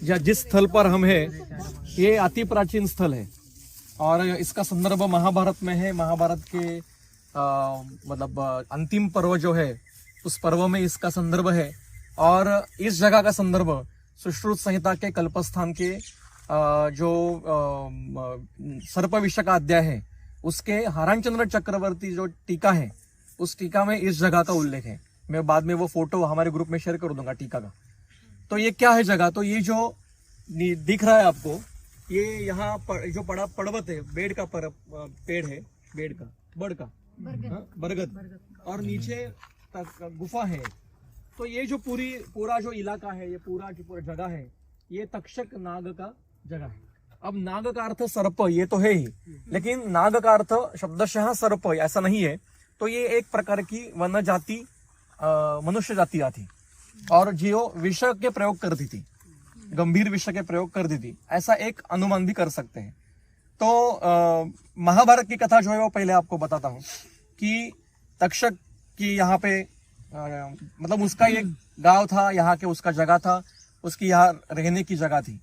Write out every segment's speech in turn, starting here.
जिस स्थल पर हम हैं ये अति प्राचीन स्थल है और इसका संदर्भ महाभारत में है। महाभारत के मतलब अंतिम पर्व जो है उस पर्व में इसका संदर्भ है और इस जगह का संदर्भ सुश्रुत संहिता के कल्पस्थान के जो सर्प विषय का अध्याय है उसके हारांचंद्र चक्रवर्ती जो टीका है उस टीका में इस जगह का उल्लेख है। मैं बाद में वो फोटो हमारे ग्रुप में शेयर कर दूंगा टीका का। तो ये क्या है जगह, तो ये जो दिख रहा है आपको ये यहाँ जो पर्वत है बेड का पेड़ है, बेड का बरगद और नीचे गुफा है। तो ये जो पूरा जो इलाका है, ये पूरा जगह है, ये तक्षक नाग का जगह है। अब नाग का अर्थ सर्प ये तो है ही, लेकिन नाग का अर्थ शब्दशः सर्प ऐसा नहीं है। तो ये एक प्रकार की वन जाति मनुष्य जाति थी और जो विष के प्रयोग करती थी, गंभीर विषय के प्रयोग करती थी, ऐसा एक अनुमान भी कर सकते हैं। तो महाभारत की कथा जो है वो पहले आपको बताता हूँ कि तक्षक की यहाँ पे मतलब उसका एक गांव था, यहाँ के उसका जगह था, उसकी यहाँ रहने की जगह थी।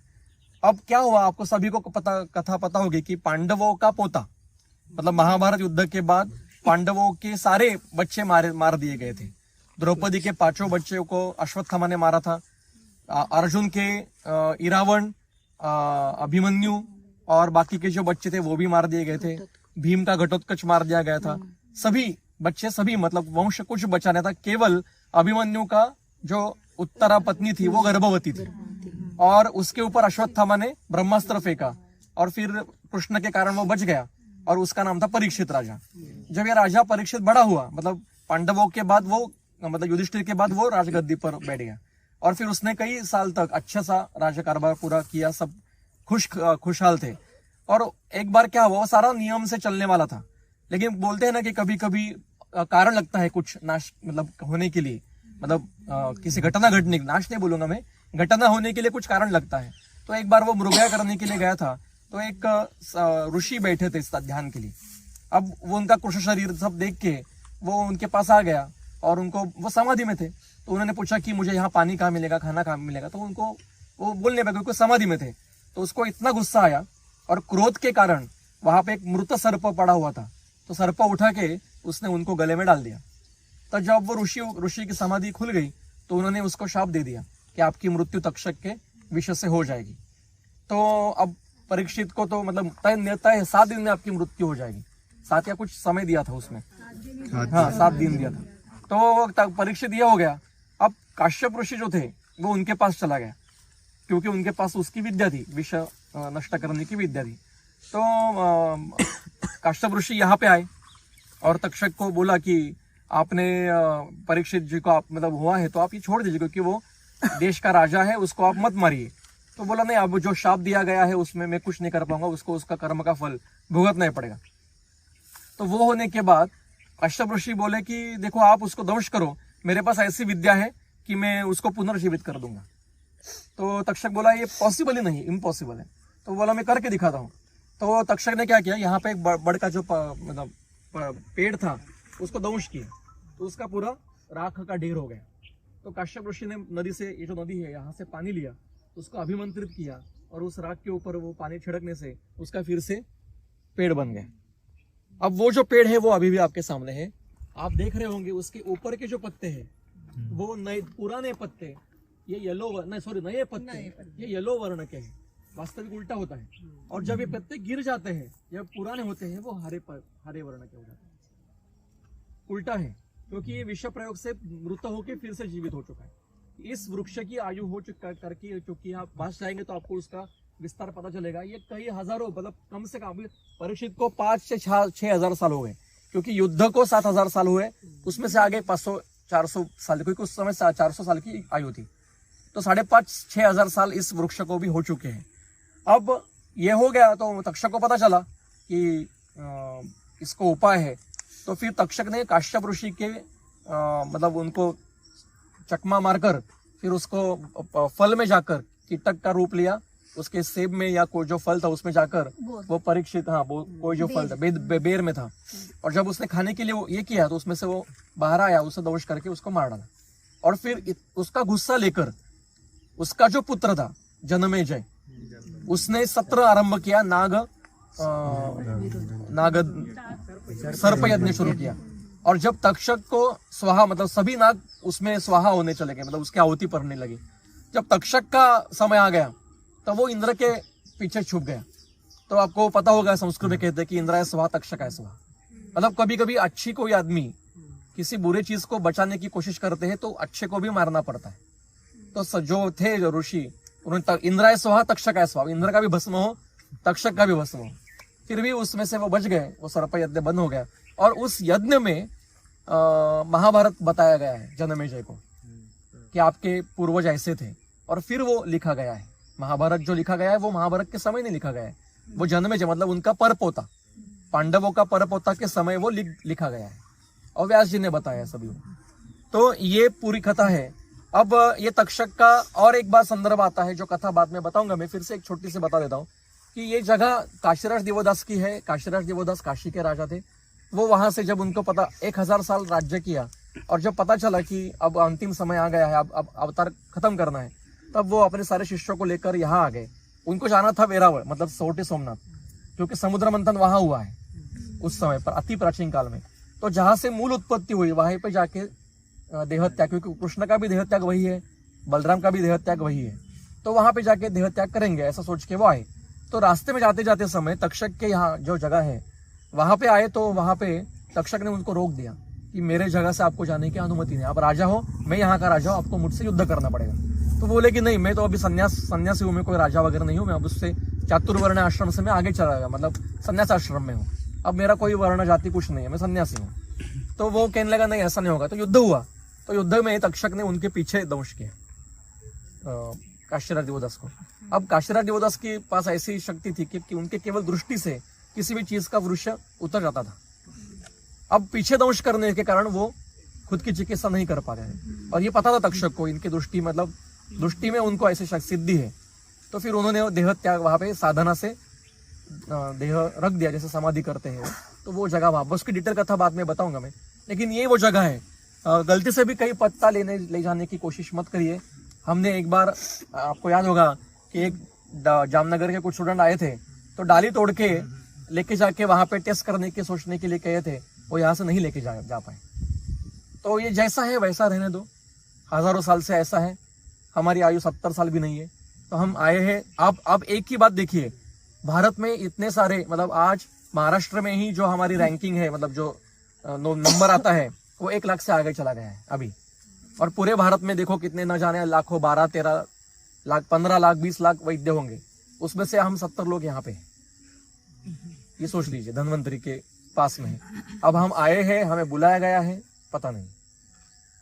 अब क्या हुआ, आपको सभी को कथा पता होगी कि पांडवों का पोता मतलब महाभारत युद्ध के बाद पांडवों के सारे बच्चे मार दिए गए थे। द्रौपदी के 5 बच्चों को अश्वत्थामा ने मारा था, अर्जुन के इरावण, अभिमन्यु और बाकी के जो बच्चे थे वो भी मार दिए गए थे। भीम का घटोत्कच मार दिया गया था। सभी बच्चे मतलब वंश कुछ बचा नहीं था। केवल अभिमन्यु का जो उत्तरा पत्नी थी वो गर्भवती थी और उसके ऊपर अश्वत्थामा ने ब्रह्मास्त्र फेंका और फिर कृष्ण के कारण वो बच गया और उसका नाम था परीक्षित राजा। जब ये राजा परीक्षित बड़ा हुआ मतलब पांडवों के बाद वो मतलब युधिष्ठिर के बाद वो राजगद्दी पर बैठ गया और फिर उसने कई साल तक अच्छा सा राज कारभार पूरा किया, सब खुशहाल थे। और एक बार क्या हुआ, वो सारा नियम से चलने वाला था, लेकिन बोलते हैं ना कि कभी कभी कारण लगता है कुछ नाश मतलब होने के लिए, मतलब किसी घटना घटने, नाश नहीं बोलूंगा मैं, घटना होने के लिए कुछ कारण लगता है। तो एक बार वो मृगया करने के लिए गया था, तो एक ऋषि बैठे थे इस ध्यान के लिए। अब वो उनका कुश शरीर सब देख के वो उनके पास आ गया और उनको वो समाधि में थे। तो उन्होंने पूछा कि मुझे यहाँ पानी कहाँ मिलेगा, खाना कहाँ मिलेगा। तो उनको वो बोलने लगे क्योंकि समाधि में थे। तो उसको इतना गुस्सा आया और क्रोध के कारण वहां पे एक मृत सर्प पड़ा हुआ था, तो सर्प उठा के उसने उनको गले में डाल दिया। तो जब वो ऋषि की समाधि खुल गई तो उन्होंने उसको शाप दे दिया कि आपकी मृत्यु तक्षक के विष से हो जाएगी। तो अब परीक्षित को तो मतलब तय 7 दिन में आपकी मृत्यु हो जाएगी। 7 या कुछ समय दिया था उसमें, हाँ 7 दिन दिया था। तो परीक्षित ये हो गया। अब काश्यप ऋषि जो थे वो उनके पास चला गया क्योंकि उनके पास उसकी विद्या थी, विष नष्ट करने की विद्या थी। तो काश्यप ऋषि यहाँ पे आए और तक्षक को बोला कि आपने परीक्षित जी को आप मतलब हुआ है तो आप ये छोड़ दीजिए क्योंकि वो देश का राजा है, उसको आप मत मारिए। तो बोला नहीं, अब जो शाप दिया गया है उसमें मैं कुछ नहीं कर पाऊंगा, उसको उसका कर्म का फल भुगतना पड़ेगा। तो वो होने के बाद काश्यप ऋषि बोले कि देखो आप उसको दंश करो, मेरे पास ऐसी विद्या है कि मैं उसको पुनर्जीवित कर दूंगा। तो तक्षक बोला ये पॉसिबल ही नहीं, इम्पॉसिबल है। तो बोला मैं करके दिखाता हूँ। तो तक्षक ने क्या किया, यहाँ पे एक बड़ का जो मतलब पेड़ था उसको दंश किया, तो उसका पूरा राख का ढेर हो गया। तो काश्यप ऋषि ने नदी से, ये जो नदी है यहाँ से पानी लिया, उसको अभिमंत्रित किया और उस राख के ऊपर वो पानी छिड़कने से उसका फिर से पेड़ बन गया। अब वो जो पेड़ है वो अभी भी आपके सामने है, आप देख रहे होंगे। उसके ऊपर के जो पत्ते हैं वो नए पुराने पत्ते, ये नए पत्ते ये येलो वर्ण के हैं। वास्तविक उल्टा होता है और जब ये पत्ते गिर जाते हैं, जब पुराने होते हैं वो हरे वर्ण के हो जाते हैं। उल्टा है क्योंकि ये विष प्रयोग से मृत होकर फिर से जीवित हो चुका है। इस वृक्ष की आयु हो करके चुकी, आप पास जाएंगे तो आपको उसका विस्तार पता चलेगा। ये कई हजारों मतलब कम से कम परीक्षित को 5 से 6 हजार साल हो गए, क्योंकि युद्ध को 7,000 साल हुए, उसमें से आगे 500-400 साल, क्योंकि उस समय 400 साल की आयु थी। तो 5,500-6 हजार साल इस वृक्ष को भी हो चुके हैं। अब ये हो गया तो तक्षक को पता चला कि इसको उपाय है। तो फिर तक्षक ने काश्यप ऋषि के मतलब उनको चकमा मारकर फिर उसको फल में जाकर कीटक का रूप लिया, उसके सेब में या कोई जो फल था उसमें जाकर वो परीक्षित, हाँ वो कोई जो फल था बेर में था, और जब उसने खाने के लिए वो ये किया तो उसमें से वो बाहर आया, उसे दंश करके उसको मार डाला। और फिर उसका गुस्सा लेकर उसका जो पुत्र था जनमेजय, उसने सत्र आरंभ किया, नाग सर्प यज्ञ शुरू किया। और जब तक्षक को स्वाहा, मतलब सभी नाग उसमें स्वाहा होने चले गए, मतलब उसकी आहुति पड़ने लगी। जब तक्षक का समय आ गया तो वो इंद्र के पीछे छुप गया। तो आपको पता होगा संस्कृत में कहते हैं कि इंद्राय स्वाहा तक्षकाय स्वाहा। मतलब कभी कभी अच्छी कोई आदमी किसी बुरे चीज को बचाने की कोशिश करते हैं तो अच्छे को भी मारना पड़ता है। तो जो थे जो ऋषि, उन्होंने इंद्राय स्वाहा तक्षकाय स्वाहा, इंद्र का भी भस्म हो तक्षक का भी भस्म हो, फिर भी उसमें से वो बच गए, वो सर्प यज्ञ बंद हो गया। और उस यज्ञ में महाभारत बताया गया है जनमेजय को कि आपके पूर्वज ऐसे थे। और फिर वो लिखा गया है, महाभारत जो लिखा गया है वो महाभारत के समय नहीं लिखा गया है, वो जनमेजय मतलब उनका परपोता, पांडवों का परपोता के समय वो लिखा गया है और व्यास जी ने बताया सभी। तो ये पूरी कथा है। अब ये तक्षक का और एक बार संदर्भ आता है जो कथा बाद में बताऊंगा, मैं फिर से एक छोटी सी बता देता हूँ कि ये जगह काशीराज देवदास की है। काशीराज देवदास काशी के राजा थे। वो वहां से जब उनको पता 1000 साल राज्य किया और जब पता चला कि अब अंतिम समय आ गया है, अब अवतार खत्म करना है, तब वो अपने सारे शिष्यों को लेकर यहाँ आ गए। उनको जाना था वेरावल, मतलब सोरठी सोमनाथ, क्योंकि समुद्र मंथन वहां हुआ है उस समय पर, अति प्राचीन काल में। तो जहां से मूल उत्पत्ति हुई वहीं पे जाके देहत्याग, क्योंकि कृष्ण का भी देहत्याग वही है, बलराम का भी देहत्याग वही है, तो वहां पे जाके देहत्याग करेंगे ऐसा सोच के वो आए। तो रास्ते में जाते जाते समय तक्षक के यहाँ जो जगह है वहां पे आए, तो वहां पे तक्षक ने उनको रोक दिया कि मेरे जगह से आपको जाने की अनुमति नहीं, आप राजा हो, मैं यहाँ का राजा हूँ, आपको मुझसे युद्ध करना पड़ेगा। तो बोले कि नहीं, मैं तो अभी सन्यासी हूँ, मैं कोई राजा वगैरह नहीं हूँ, मैं अब उससे चातुर्वर्ण आश्रम से मैं आगे चला गया, मतलब संन्यास आश्रम में हूँ, अब मेरा कोई वर्ण जाति कुछ नहीं है, मैं सन्यासी हूँ। तो वो कहने लगा नहीं ऐसा नहीं होगा। तो युद्ध हुआ। तो युद्ध में तक्षक ने उनके पीछे दंश किया काशीराज देवदास को। अब काशीराज देवदास के पास ऐसी शक्ति थी कि उनके केवल दृष्टि से किसी भी चीज का वृक्ष उतर जाता था। अब पीछे दंश करने के कारण वो खुद की चिकित्सा नहीं कर पा रहे हैं और ये पता था तक्षक को, इनकी दृष्टि मतलब दृष्टि में उनको ऐसी सिद्धि है। तो फिर उन्होंने देह त्याग वहां पे साधना से देह रख दिया, जैसे समाधि करते हैं। तो वो जगह वहां, उसकी डिटेल कथा बाद में बताऊंगा मैं, लेकिन ये वो जगह है। गलती से भी कहीं पत्ता ले जाने की कोशिश मत करिए। हमने एक बार, आपको याद होगा कि एक जामनगर के कुछ स्टूडेंट आए थे, तो डाली तोड़ के लेके जाके वहां पे टेस्ट करने के सोचने के लिए कहे थे, वो यहाँ से नहीं लेके जा पाए। तो ये जैसा है वैसा रहने दो, हजारों साल से ऐसा है, हमारी आयु 70 साल भी नहीं है। तो हम आए हैं। आप एक ही बात देखिए, भारत में इतने सारे, मतलब आज महाराष्ट्र में ही जो हमारी रैंकिंग है, मतलब जो नंबर आता है वो 1 लाख से आगे चला गया है अभी। और पूरे भारत में देखो कितने न जाने लाखों, 12-13 लाख, 15 लाख, 20 लाख वैद्य होंगे, उसमें से हम 70 लोग यहाँ पे हैं। ये सोच लीजिए, धन्वंतरी के पास में है। अब हम आए हैं, हमें बुलाया गया है, पता नहीं।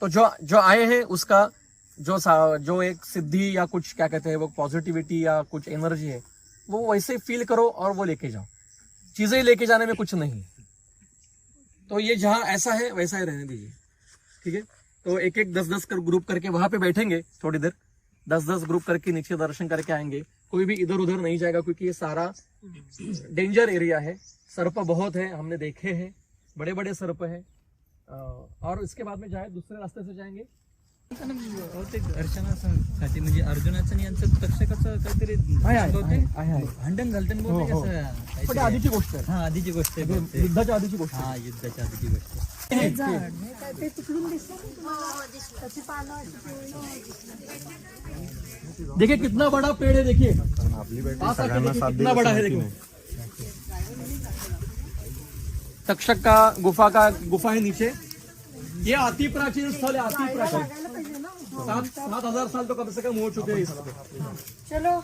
तो जो आए हैं उसका जो एक सिद्धि या कुछ क्या कहते हैं वो पॉजिटिविटी या कुछ एनर्जी है, वो वैसे फील करो और वो लेके जाओ। चीजें लेके जाने में कुछ नहीं है। तो ये जहाँ ऐसा है वैसा ही रहने दीजिए, ठीक है। तो 1-1, 10-10 कर ग्रुप करके वहां पे बैठेंगे थोड़ी देर, 10-10 ग्रुप करके नीचे दर्शन करके आएंगे। कोई भी इधर उधर नहीं जाएगा, क्योंकि ये सारा डेंजर एरिया है। सर्प बहुत है, हमने देखे हैं, बड़े बड़े सर्प है। और इसके बाद में जाए दूसरे रास्ते से जाएंगे। अर्चनासाठी म्हणजे अर्जुनाचं आणि यांचं तक्षकाचं काहीतरी भांडण झालं त्यांनी बोलले कसं. पण आधीची गोष्ट आहे. हा आधीची गोष्ट आहे, युद्धाच्या आधीची गोष्ट आहे. हा युद्धाच्या आधीची गोष्ट आहे. देखिए कितना बड़ा पेड़ है, देखिए कितना बड़ा है, देखो तक्षक का गुफा है नीचे। ये अति प्राचीन स्थल है, अति प्राचीन 7,000 साल तो कम से कम हो चुके हैं इस पे। चलो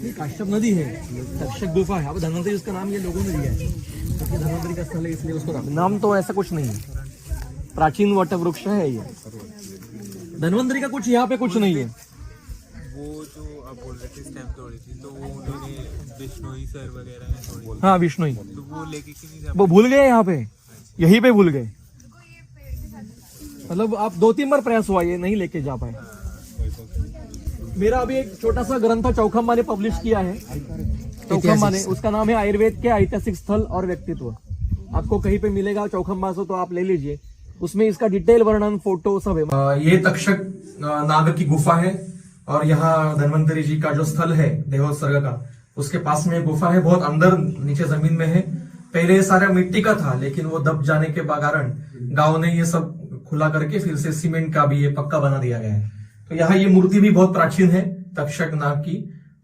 ये काश्यप नदी है, तक्षक गुफा है। अब धन्वंतरी उसका नाम ये लोगों ने दिया है, क्योंकि धन्वंतरी का स्थल है इसलिए उसको नाम तो ऐसा कुछ नहीं है। प्राचीन वट वृक्ष है ये, धन्वंतरी का कुछ यहाँ पे कुछ नहीं है। वो जो आप बोल रहे थे स्टैम्प तोड़ी थी, तो वो उन्होंने बिश्नोई सर वगैरह ने तोड़ी। हाँ बिश्नोई, तो वो लेके क्यों नहीं जा वो भूल गए यहाँ पे, यहीं पे भूल गए। मतलब आप 2-3 बार प्रयास हुआ, ये नहीं लेके जा पाए। मेरा अभी एक छोटा सा ग्रंथ चौखम्बा ने पब्लिश किया है, चौखम्बा ने, उसका नाम है आयुर्वेद के ऐतिहासिक स्थल और व्यक्तित्व। आपको कहीं पे मिलेगा चौखंबा से तो आप ले लीजिए, उसमें इसका डिटेल वर्णन फोटो सब है। ये तक्षक नाग की गुफा है और यहाँ धन्वंतरी जी का जो स्थल है देहोत्सर्ग का, उसके पास में गुफा है, बहुत अंदर नीचे जमीन में है। पहले ये सारा मिट्टी का था, लेकिन वो दब जाने के कारण गांव ने ये सब खुला करके फिर से सीमेंट का भी ये पक्का बना दिया गया है। तो यहाँ ये मूर्ति भी बहुत प्राचीन है तक्षक नाग की,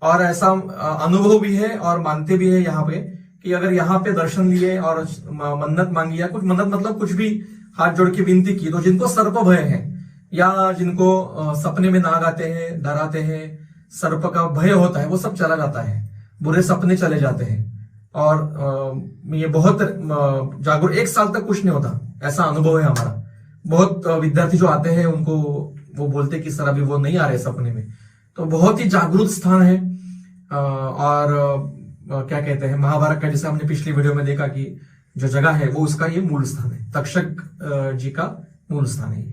और ऐसा अनुभव भी है और मानते भी है यहाँ पे कि अगर यहाँ पे दर्शन लिए और मन्नत मांगी या कुछ मन्नत मतलब कुछ भी हाथ जोड़ के विनती की, तो जिनको सर्प भय है या जिनको सपने में नाग आते हैं, डराते हैं, सर्प का भय होता है, वो सब चला जाता है, बुरे सपने चले जाते हैं। और ये बहुत जागरूक, 1 साल तक कुछ नहीं होता, ऐसा अनुभव है हमारा। बहुत विद्यार्थी जो आते हैं उनको वो बोलते कि सर अभी वो नहीं आ रहे सपने में। तो बहुत ही जागरूक स्थान है। और क्या कहते हैं, महाभारत का, जैसे हमने पिछली वीडियो में देखा कि जो जगह है वो उसका ये मूल स्थान है, तक्षक जी का मूल स्थान है ये।